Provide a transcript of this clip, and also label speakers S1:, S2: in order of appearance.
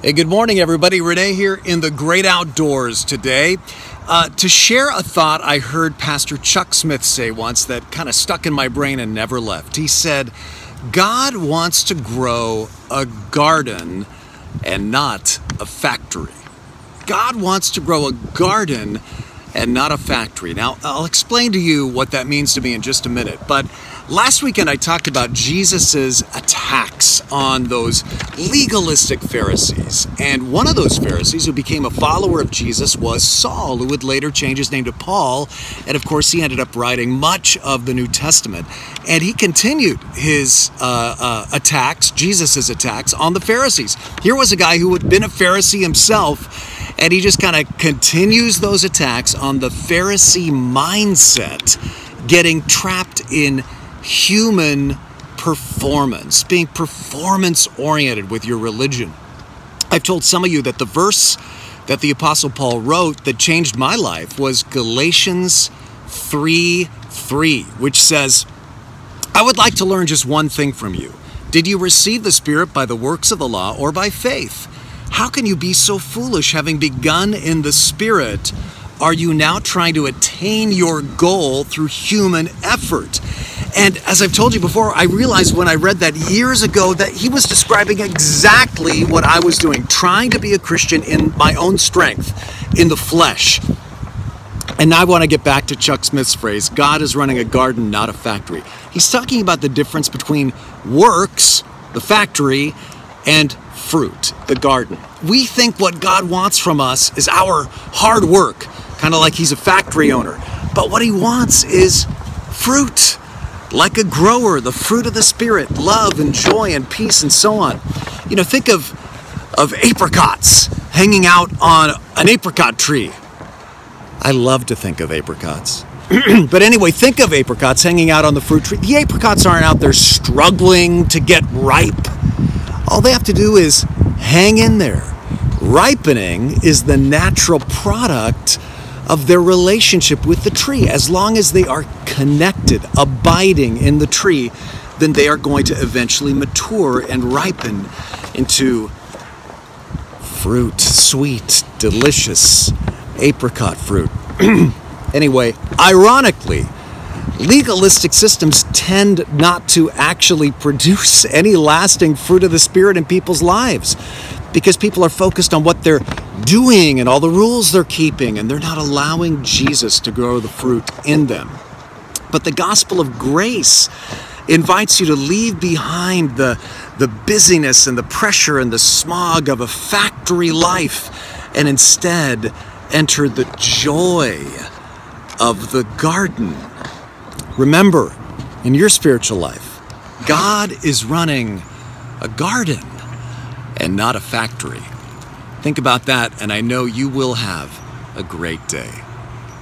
S1: Hey, good morning, everybody. Rene here in the great outdoors today to share a thought I heard Pastor Chuck Smith say once that kind of stuck in my brain and never left. He said, God wants to grow a garden and not a factory. God wants to grow a garden and not a factory. Now, I'll explain to you what that means to me in just a minute, but last weekend I talked about Jesus's attacks on those legalistic Pharisees. And one of those Pharisees who became a follower of Jesus was Saul, who would later change his name to Paul. And of course, he ended up writing much of the New Testament. And he continued his attacks, Jesus's attacks on the Pharisees. Here was a guy who had been a Pharisee himself, and he just kind of continues those attacks on the Pharisee mindset, getting trapped in human performance, being performance-oriented with your religion. I've told some of you that the verse that the Apostle Paul wrote that changed my life was Galatians 3:3, which says, I would like to learn just one thing from you. Did you receive the Spirit by the works of the law or by faith? How can you be so foolish, having begun in the Spirit? Are you now trying to attain your goal through human effort? And as I've told you before, I realized when I read that years ago that he was describing exactly what I was doing, trying to be a Christian in my own strength, in the flesh. And now I want to get back to Chuck Smith's phrase, God is running a garden, not a factory. He's talking about the difference between works, the factory, and fruit, the garden. We think what God wants from us is our hard work, kind of like he's a factory owner. But what he wants is fruit, like a grower, the fruit of the Spirit, love and joy and peace and so on. You know, think of apricots hanging out on an apricot tree. I love to think of apricots. But anyway, think of apricots hanging out on the fruit tree. The apricots aren't out there struggling to get ripe. All they have to do is hang in there. Ripening is the natural product of their relationship with the tree. As long as they are connected, abiding in the tree, then they are going to eventually mature and ripen into fruit, sweet, delicious apricot fruit. Anyway, ironically, legalistic systems tend not to actually produce any lasting fruit of the Spirit in people's lives because people are focused on what they're doing and all the rules they're keeping, and they're not allowing Jesus to grow the fruit in them. But the gospel of grace invites you to leave behind the busyness and the pressure and the smog of a factory life and instead enter the joy of the garden. Remember, in your spiritual life, God is running a garden and not a factory. Think about that, and I know you will have a great day.